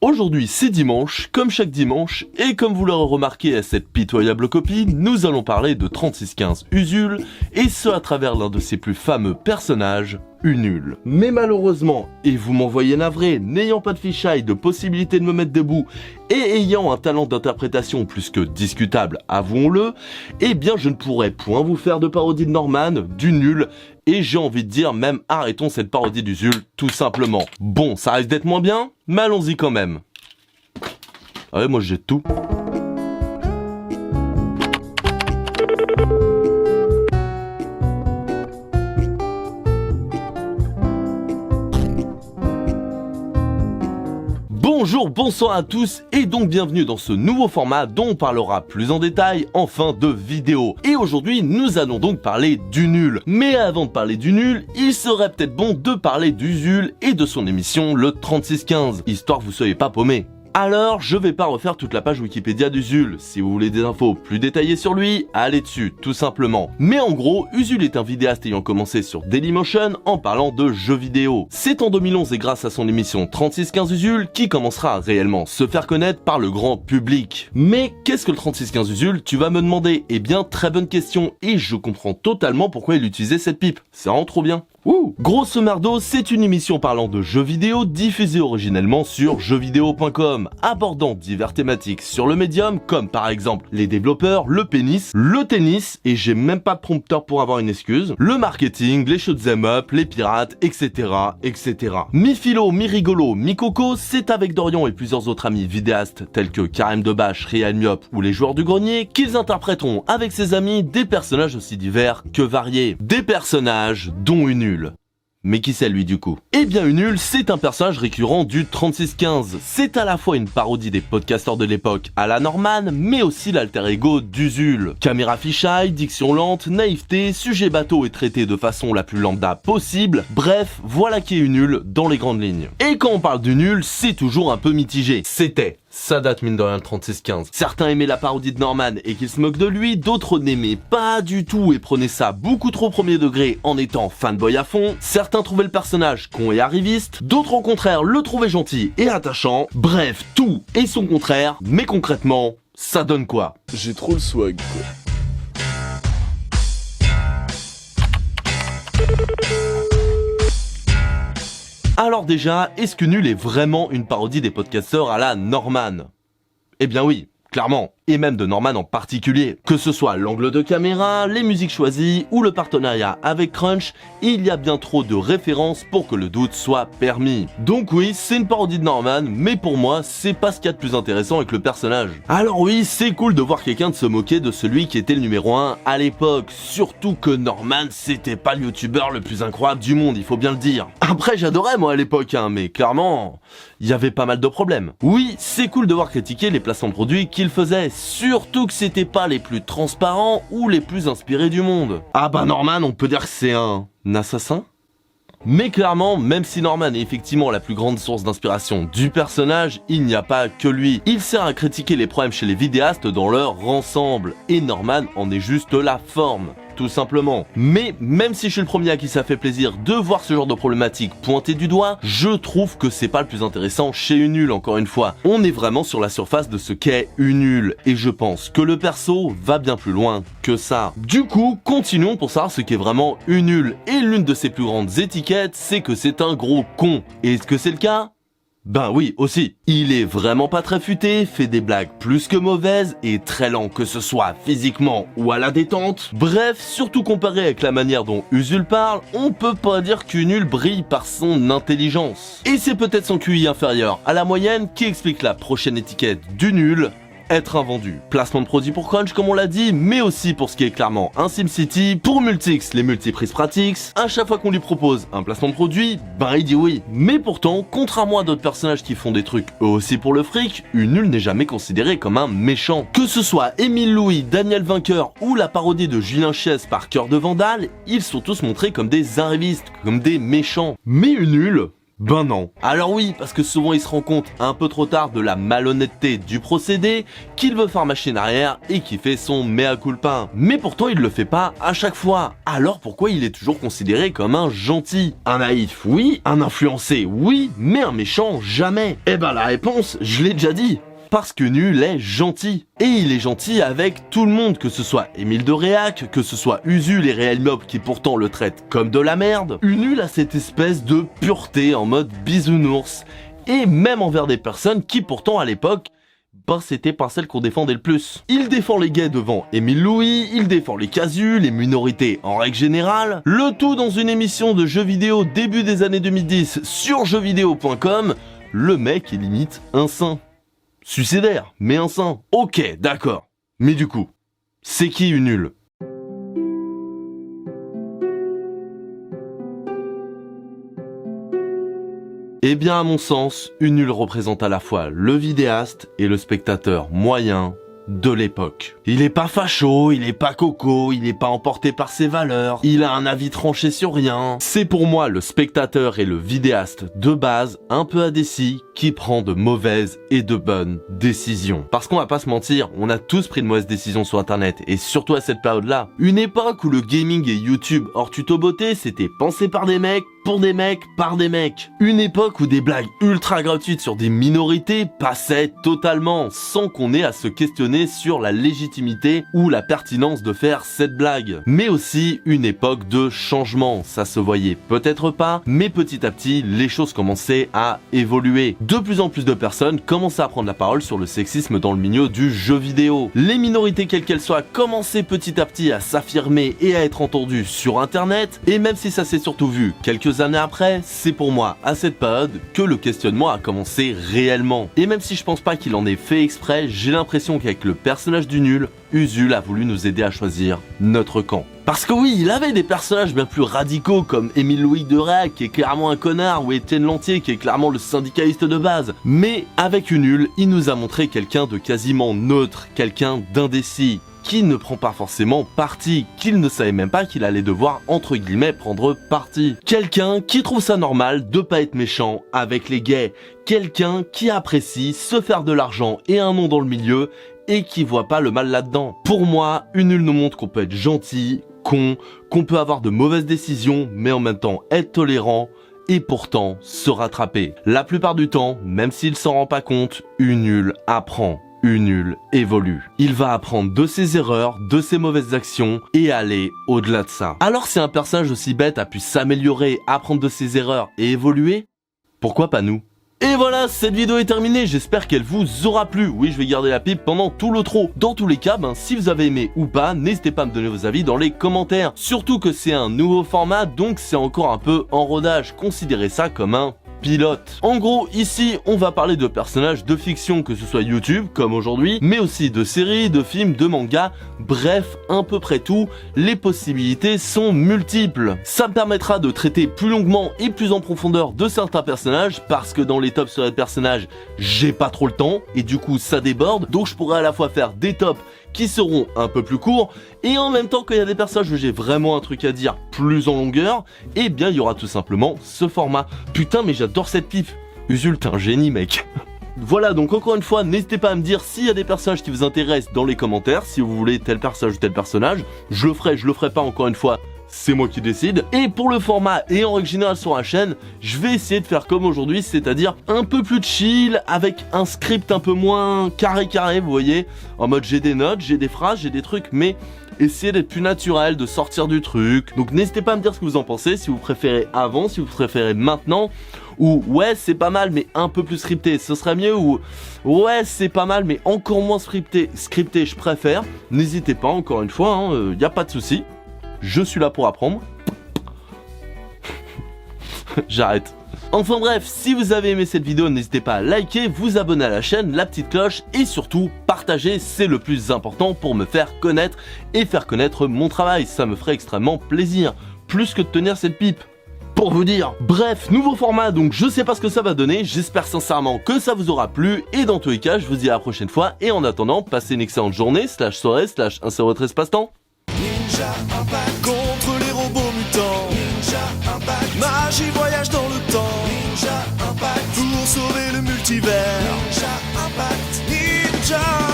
Aujourd'hui c'est dimanche, comme chaque dimanche, et comme vous l'aurez remarqué à cette pitoyable copie, nous allons parler de 3615 Usul, et ce à travers l'un de ses plus fameux personnages, Unul. Mais malheureusement, et vous m'en voyez navré, n'ayant pas de fisheye, de possibilité de me mettre debout, et ayant un talent d'interprétation plus que discutable, avouons-le, eh bien je ne pourrai point vous faire de parodie de Norman, d'Unul, et j'ai envie de dire même arrêtons cette parodie d'Usul, tout simplement. Bon, ça risque d'être moins bien, mais allons-y quand même. Ah ouais, moi je jette tout. Bonjour, bonsoir à tous et donc bienvenue dans ce nouveau format dont on parlera plus en détail en fin de vidéo. Et aujourd'hui nous allons donc parler d'Unul. Mais avant de parler d'Unul, il serait peut-être bon de parler d'Usul et de son émission le 3615, histoire que vous soyez pas paumés. Alors, je vais pas refaire toute la page Wikipédia d'Usul. Si vous voulez des infos plus détaillées sur lui, allez dessus, tout simplement. Mais en gros, Usul est un vidéaste ayant commencé sur Dailymotion en parlant de jeux vidéo. C'est en 2011 et grâce à son émission 3615 Usul qui commencera à réellement se faire connaître par le grand public. Mais qu'est-ce que le 3615 Usul, tu vas me demander? Eh bien, très bonne question, et je comprends totalement pourquoi il utilisait cette pipe. C'est vraiment trop bien. Grosso merdo, c'est une émission parlant de jeux vidéo diffusée originellement sur jeuxvideo.com, abordant diverses thématiques sur le médium comme par exemple les développeurs, le pénis, le tennis, et j'ai même pas de prompteur pour avoir une excuse, le marketing, les shoot'em up, les pirates, etc. etc. Mi-philo, mi-rigolo, mi-coco, c'est avec Dorian et plusieurs autres amis vidéastes tels que Karim Debache, Réal Miop ou les joueurs du grenier qu'ils interpréteront avec ses amis des personnages aussi divers que variés. Des personnages dont Unul. Mais qui c'est lui du coup? Eh bien Unul, c'est un personnage récurrent du 3615. C'est à la fois une parodie des podcasteurs de l'époque à la Norman, mais aussi l'alter ego d'Usul. Caméra fisheye, diction lente, naïveté, sujet bateau et traité de façon la plus lambda possible. Bref, voilà qui est Unul dans les grandes lignes. Et quand on parle d'Unul, c'est toujours un peu mitigé. Ça date mine de rien le 3615. Certains aimaient la parodie de Norman et qu'ils se moquent de lui, d'autres n'aimaient pas du tout et prenaient ça beaucoup trop premier degré en étant fanboy à fond. Certains trouvaient le personnage con et arriviste, d'autres au contraire le trouvaient gentil et attachant. Bref, tout et son contraire, mais concrètement, ça donne quoi? J'ai trop le swag, quoi. Alors déjà, est-ce que Unul est vraiment une parodie des podcasteurs à la Norman? Eh bien oui, clairement, et même de Norman en particulier. Que ce soit l'angle de caméra, les musiques choisies ou le partenariat avec Crunch, il y a bien trop de références pour que le doute soit permis. Donc oui, c'est une parodie de Norman, mais pour moi, c'est pas ce qu'il y a de plus intéressant avec le personnage. Alors oui, c'est cool de voir quelqu'un de se moquer de celui qui était le numéro 1 à l'époque, surtout que Norman, c'était pas le youtubeur le plus incroyable du monde, il faut bien le dire. Après, j'adorais moi à l'époque, mais clairement, il y avait pas mal de problèmes. Oui, c'est cool de voir critiquer les placements de produits qu'il faisait, surtout que c'était pas les plus transparents ou les plus inspirés du monde. Ah bah Norman, on peut dire que c'est un assassin? Mais clairement, même si Norman est effectivement la plus grande source d'inspiration du personnage, il n'y a pas que lui. Il sert à critiquer les problèmes chez les vidéastes dans leur ensemble, et Norman en est juste la forme. Tout simplement. Mais même si je suis le premier à qui ça fait plaisir de voir ce genre de problématique pointée du doigt, je trouve que c'est pas le plus intéressant chez Unul encore une fois. On est vraiment sur la surface de ce qu'est Unul, et je pense que le perso va bien plus loin que ça. Du coup, continuons pour savoir ce qu'est vraiment Unul, et l'une de ses plus grandes étiquettes, c'est que c'est un gros con. Et est-ce que c'est le cas? Ben oui, aussi. Il est vraiment pas très futé, fait des blagues plus que mauvaises et très lent que ce soit physiquement ou à la détente. Bref, surtout comparé avec la manière dont Usul parle, on peut pas dire qu'Unul brille par son intelligence. Et c'est peut-être son QI inférieur à la moyenne qui explique la prochaine étiquette d'Unul, être invendu. Placement de produit pour Crunch comme on l'a dit, mais aussi pour ce qui est clairement un SimCity, pour Multix les multiprises pratiques, à chaque fois qu'on lui propose un placement de produit, ben il dit oui. Mais pourtant, contrairement à d'autres personnages qui font des trucs eux aussi pour le fric, Unul n'est jamais considéré comme un méchant. Que ce soit Émile Louis, Daniel Vainqueur ou la parodie de Julien Chies par Cœur de Vandale, ils sont tous montrés comme des arrivistes, comme des méchants. Mais Unul, Ben non. Alors oui, parce que souvent il se rend compte un peu trop tard de la malhonnêteté du procédé, qu'il veut faire machine arrière et qui fait son mea culpa. Mais pourtant il le fait pas à chaque fois. Alors pourquoi il est toujours considéré comme un gentil? Un naïf, oui. Un influencé, oui. Mais un méchant, jamais. Eh ben la réponse, je l'ai déjà dit. Parce que Nul est gentil. Et il est gentil avec tout le monde, que ce soit Émile de Réac, que ce soit Usul et Réel Mob qui pourtant le traitent comme de la merde. Nul a cette espèce de pureté en mode bisounours. Et même envers des personnes qui pourtant à l'époque, c'était pas celles qu'on défendait le plus. Il défend les gays devant Émile Louis, il défend les casus, les minorités en règle générale. Le tout dans une émission de jeux vidéo début des années 2010 sur jeuxvideo.com. Le mec est limite un saint. Suicidaire, mais un saint. Ok, d'accord. Mais du coup, c'est qui Nul? Eh bien, à mon sens, Nul représente à la fois le vidéaste et le spectateur moyen de l'époque. Il est pas facho, il est pas coco, il est pas emporté par ses valeurs, il a un avis tranché sur rien. C'est pour moi le spectateur et le vidéaste de base, un peu indécis, qui prend de mauvaises et de bonnes décisions. Parce qu'on va pas se mentir, on a tous pris de mauvaises décisions sur internet, et surtout à cette période-là. Une époque où le gaming et YouTube hors tuto beauté, c'était pensé par des mecs, pour des mecs, par des mecs. Une époque où des blagues ultra gratuites sur des minorités passaient totalement, sans qu'on ait à se questionner sur la légitimité ou la pertinence de faire cette blague. Mais aussi une époque de changement, ça se voyait peut-être pas, mais petit à petit, les choses commençaient à évoluer. De plus en plus de personnes commençaient à prendre la parole sur le sexisme dans le milieu du jeu vidéo. Les minorités, quelles qu'elles soient, commençaient petit à petit à s'affirmer et à être entendues sur internet, et même si ça s'est surtout vu quelques années après, c'est pour moi à cette période que le questionnement a commencé réellement. Et même si je pense pas qu'il en ait fait exprès, j'ai l'impression qu'avec le personnage du Nul, Usul a voulu nous aider à choisir notre camp. Parce que oui, il avait des personnages bien plus radicaux comme Émile Louis de Réac qui est clairement un connard ou Étienne Lantier qui est clairement le syndicaliste de base. Mais avec Nul, il nous a montré quelqu'un de quasiment neutre, quelqu'un d'indécis, qui ne prend pas forcément parti, qu'il ne savait même pas qu'il allait devoir entre guillemets prendre parti. Quelqu'un qui trouve ça normal de pas être méchant avec les gays. Quelqu'un qui apprécie se faire de l'argent et un nom dans le milieu et qui voit pas le mal là-dedans. Pour moi, Nul nous montre qu'on peut être gentil, con, qu'on peut avoir de mauvaises décisions, mais en même temps être tolérant et pourtant se rattraper. La plupart du temps, même s'il s'en rend pas compte, Nul apprend. Nul évolue. Il va apprendre de ses erreurs, de ses mauvaises actions et aller au-delà de ça. Alors si un personnage aussi bête a pu s'améliorer, apprendre de ses erreurs et évoluer, pourquoi pas nous? Et voilà, cette vidéo est terminée, j'espère qu'elle vous aura plu. Oui, je vais garder la pipe pendant tout l'outro. Dans tous les cas, si vous avez aimé ou pas, n'hésitez pas à me donner vos avis dans les commentaires. Surtout que c'est un nouveau format, donc c'est encore un peu en rodage. Considérez ça comme un pilote. En gros, ici, on va parler de personnages de fiction, que ce soit YouTube, comme aujourd'hui, mais aussi de séries, de films, de mangas, bref, à peu près tout. Les possibilités sont multiples. Ça me permettra de traiter plus longuement et plus en profondeur de certains personnages, parce que dans les tops sur les personnages, j'ai pas trop le temps, et du coup, ça déborde, donc je pourrais à la fois faire des tops qui seront un peu plus courts, et en même temps qu'il y a des personnages où j'ai vraiment un truc à dire plus en longueur, et bien il y aura tout simplement ce format. Putain mais j'adore cette pipe. Usul t'es un génie mec. Voilà, donc encore une fois, n'hésitez pas à me dire s'il y a des personnages qui vous intéressent dans les commentaires, si vous voulez tel personnage ou tel personnage. Je le ferai pas encore une fois, c'est moi qui décide. Et pour le format et en règle générale sur la chaîne, je vais essayer de faire comme aujourd'hui, c'est-à-dire un peu plus chill, avec un script un peu moins carré, vous voyez, en mode j'ai des notes, j'ai des phrases, j'ai des trucs, mais essayer d'être plus naturel, de sortir du truc. Donc n'hésitez pas à me dire ce que vous en pensez, si vous préférez avant, si vous préférez maintenant, ou ouais c'est pas mal mais un peu plus scripté, ce serait mieux, ou ouais c'est pas mal mais encore moins scripté je préfère. N'hésitez pas, encore une fois, y a pas de souci. Je suis là pour apprendre. J'arrête. Enfin bref, si vous avez aimé cette vidéo, n'hésitez pas à liker, vous abonner à la chaîne, la petite cloche et surtout partager, c'est le plus important pour me faire connaître et faire connaître mon travail. Ça me ferait extrêmement plaisir, plus que de tenir cette pipe. Pour vous dire. Bref, nouveau format, donc je sais pas ce que ça va donner, j'espère sincèrement que ça vous aura plu, et dans tous les cas, je vous dis à la prochaine fois, et en attendant, passez une excellente journée, /soirée, /un sur votre espace-temps. Ninja Impact contre les robots mutants. Ninja Impact. Magie voyage dans le temps. Ninja multivers. Ninja Impact, Ninja